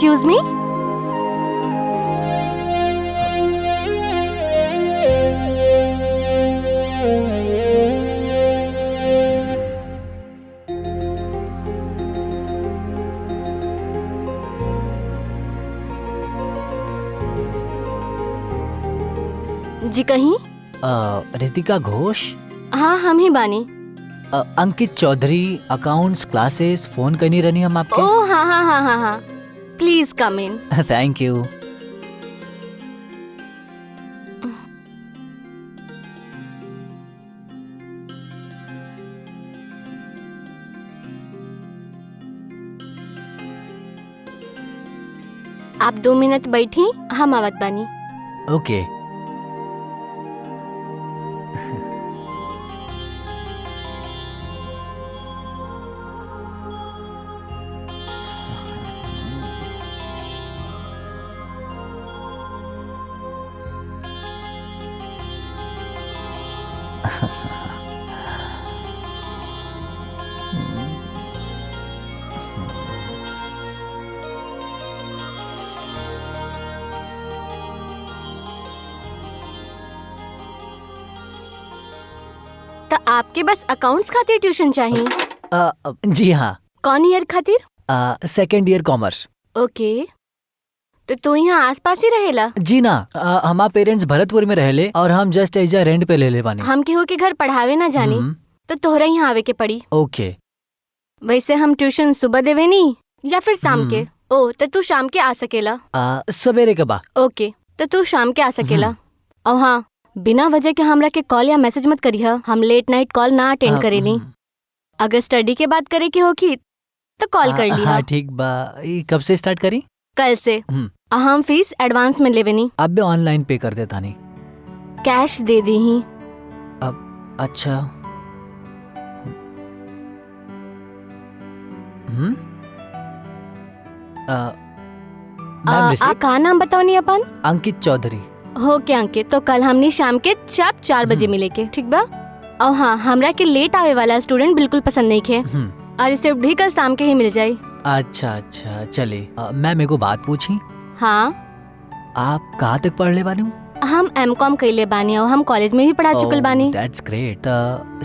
Excuse me. जी कहीं? रितिका घोष। हाँ हम ही बानी। Ankit Chaudhary, accounts classes phone करनी रहनी हम आपके। ओह हाँ हाँ हाँ हाँ हाँ, please come in. Thank you. आप 2 मिनट बैठी, हम आवत बानी। ओके। तो आपके बस अकाउंट्स खातिर ट्यूशन चाहिए? जी हाँ। कौन ईयर खातिर? Second year commerce. ओके, तो तू यहाँ आसपास ही रहेला? जी ना, हमार पेरेंट्स भरतपुर में रहले और हम जस्ट एजा रेंट पे ले ले बानी। हम केहू के घर पढ़ावे ना जानी, तो तोहरा यहाँ आवे के पड़ी। ओके। वैसे हम ट्यूशन सुबह देवे नी या फिर शाम के? ओ, तो तू शाम के आ सकेला। सवेरे के बा। ओके, तो तू शाम के आ सकेला। और हाँ, बिना वजह के हमरा के कॉल या मैसेज मत करिहा, हम लेट नाइट कॉल ना अटेंड करेनी। अगर स्टडी के बाद करे की होगी तो कॉल कर लिहा। हाँ ठीक बा। कब से स्टार्ट करी? कल से। हम फीस एडवांस में लेवे नी। अब भी ऑनलाइन पे कर देता नहीं। कैश दे दी ही। अब अच्छा। आप का नाम बताओ नी अपन? अंकित चौधरी। हो क्या अंकित, तो कल हमनी शाम के 4 बजे मिले के, ठीक बा? और हाँ, हमरा के लेट आवे वाला स्टूडेंट बिल्कुल पसंद नहीं खे, और इसे भी कल शाम के ही मिल जाये। अच्छा अच्छा, चले। मैं मेरे को बात पूछी। हाँ, आप कहाँ तक पढ़ ले बानी? हम M.Com कैले बानी और हम कॉलेज में भी पढ़ा चुकल बानी। That's great.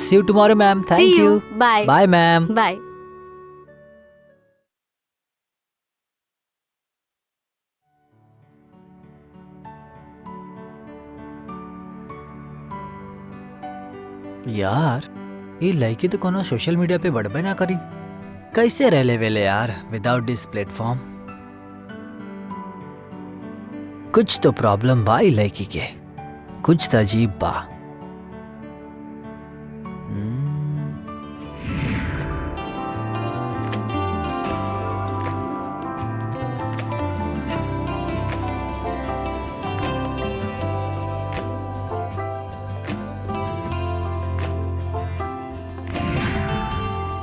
See you tomorrow ma'am. Thank you. Bye. Bye ma'am. Bye. यार ये लड़की तो कोनो सोशल मीडिया पे बढ़बे ना करी, कैसे रह ले वेले यार विदाउट दिस प्लेटफॉर्म। कुछ तो प्रॉब्लम बा ई लड़की के, कुछ तो अजीब बा।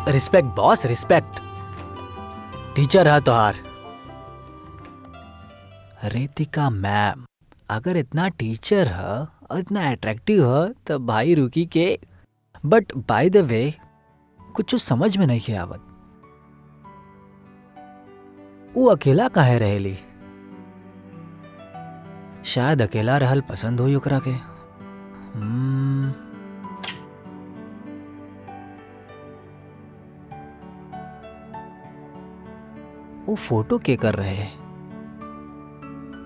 Respect boss, respect. टीचर है तोहार रितिका मैम। अगर इतना टीचर है और इतना अट्रैक्टिव है तो भाई रुकी के। बट बाय द वे कुछ समझ में नहीं के आवत, वो अकेला काहे रहेली? शायद अकेला रहल पसंद हो ओकरा के। वो फोटो के कर रहे,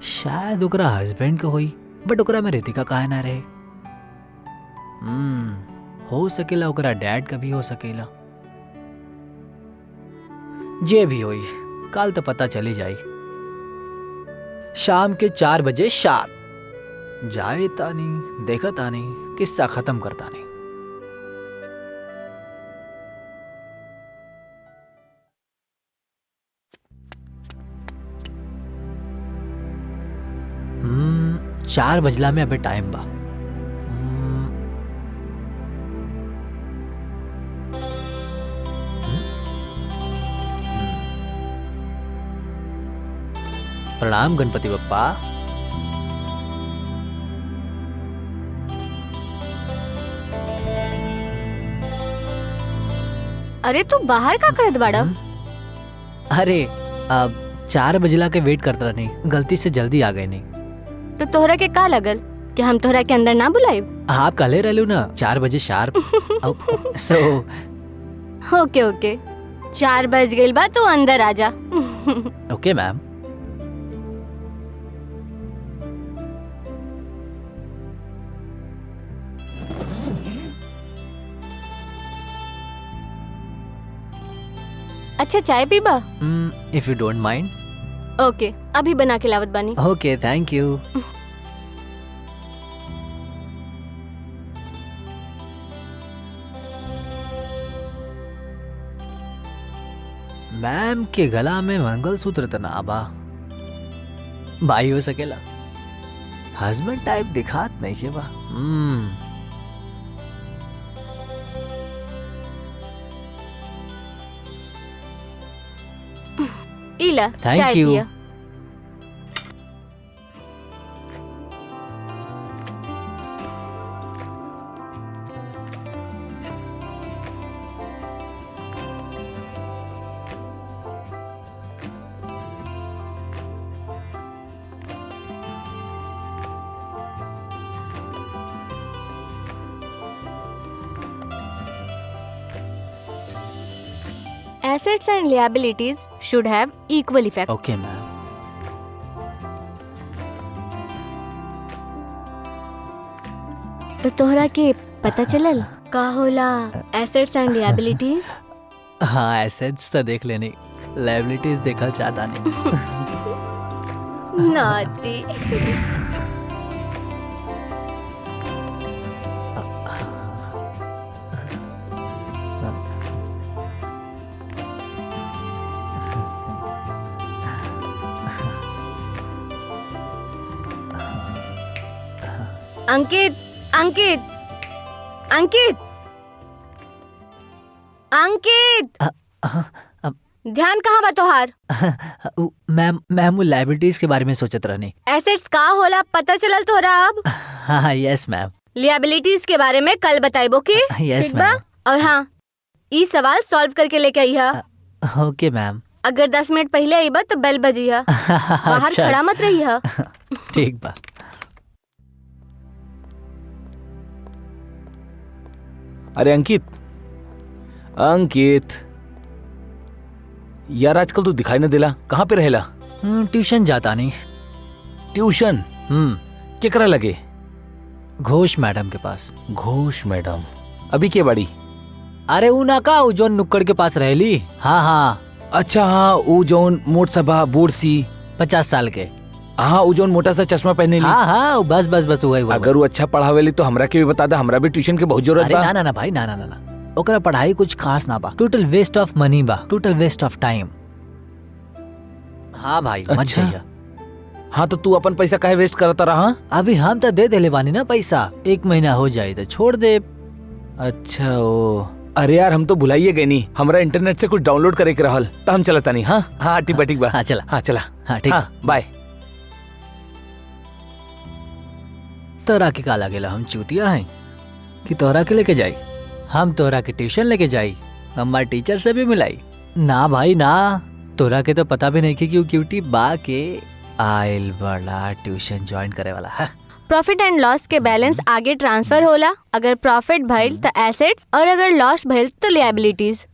शायद ओकरा हस्बैंड का होई, बट ओकरा में रितिका काहे ना रहे? हो सकेला ओकरा डैड का भी हो सकेला। जे भी होई, कल तो पता चली जाई। शाम के 4 बजे शार्प जाए तानी, देखा तानी, किस्सा खत्म करता नहीं। चार बजला में अबे टाइम बा। प्रणाम गणपति बप्पा। अरे तू बाहर का करत बाड़ा? अरे अब 4 बजला के वेट करत रहनी, गलती से जल्दी आ गए नहीं। तो तोहरा के का लगल कि हम तोहरा के अंदर ना बुलाइब? आप कहले रहलू ना 4 बजे शार्प। सो ओके ओके, 4 बज गइल बा, तू अंदर आ जा। Okay ma'am. अच्छा चाय पीबा? If you don't mind. Okay, अभी बना के लावत बानी। ओके थैंक यू। मैम के गला में मंगलसूत्र त ना बा, भाई हो सकेला, हस्बैंड टाइप दिखात नहीं के बा। इला Thank चाय you. पिया। Assets and liabilities should have equal effect. Okay ma'am. तो तोहरा के पता चलल का होला एसेट्स एंड लिएबिलिटीज? हाँ एसेट्स तो देख लेनी, लायबिलिटीज देखल चाहता नहीं। नॉटी। अंकित अंकित अंकित अंकित, ध्यान कहाँ बा तोहार? मैम वो लायबिलिटीज के बारे में सोचत रहनी। एसेट्स का होला पता चलल तोहरा अब? हाँ यस मैम। लिएबिलिटीज के बारे में कल बताइबो की? यस ठीक बा? मैम। और हाँ, ई सवाल सॉल्व करके लेके आइहा। ओके मैम। अगर 10 मिनट पहले आइबा तो बेल बजिहा, बाहर अच्छा, खड़ा मत रहिहा। ठीक बा। अरे अंकित, अंकित यार आजकल तू दिखाई न देला, कहाँ पे रहेला? ट्यूशन जाता नहीं। ट्यूशन? केकरा लगे? घोष मैडम के पास। घोष मैडम अभी के बाड़ी? अरे ऊ ना का, ऊ जोन नुक्कड़ के पास रहेली। हाँ हाँ। अच्छा हाँ, वो जौन मोट सभा बूढ़ सी 50 साल के। हाँ, वो जौन मोटा सा चश्मा पहने ली। हाँ हाँ बस बस बस वही। अगर वो अच्छा पढ़ावेली तो हमरा के भी बता दे, हमरा भी ट्यूशन के बहुत जरूरत अरे बा। ना ना ना भाई, ना ना ना ना, ओकरा पढ़ाई कुछ खास ना बा, टोटल वेस्ट ऑफ मनी बा, टोटल वेस्ट ऑफ टाइम। हाँ भाई मत अच्छा? जाइए। हाँ तो तू अपन पैसा काहे वेस्ट करता रहा? अभी हम तो दे देले बानी ना पैसा, 1 महीना हो जाए तो छोड़ दे। अच्छा ओ, अरे यार हम तो भुलाइए गए नहीं, हमरा इंटरनेट से कुछ डाउनलोड करे के रहल, तो हम चलता नहीं। हाँ हाँ ठीक बा ठीक बा। हाँ चला। हाँ चला। हाँ ठीक। हाँ बाय। तोरा के का लागेला हम चूतिया हैं कि तोरा के लेके जाई? हम तोरा के ट्यूशन लेके जाई, हमार टीचर से भी मिलाई ना भाई ना। तोरा के तो पता भी नहीं कि क्यों क्यूटी बा के आइल बड़ा ट्यूशन ज्वाइन करे वाला है। प्रॉफिट एंड लॉस के बैलेंस आगे ट्रांसफर होला, अगर प्रॉफिट भइल तो एसेट्स और अगर लॉस भइल तो liabilities.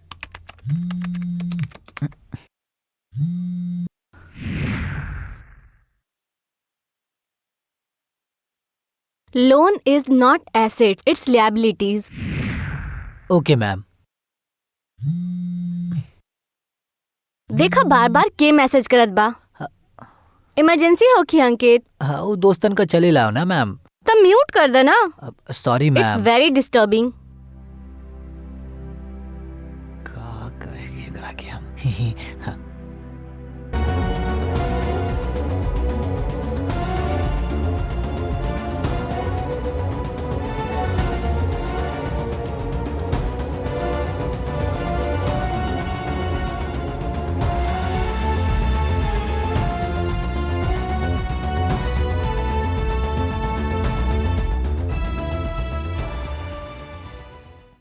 Loan is not assets, it's liabilities. Okay ma'am. देखा बार बार के मैसेज करत बा। इमरजेंसी हो की अंकित? हाँ वो दोस्तन का चले लाओ ना मैम। तो म्यूट कर दे ना। Sorry it's ma'am. Very disturbing. का कहे करा के हम। हाँ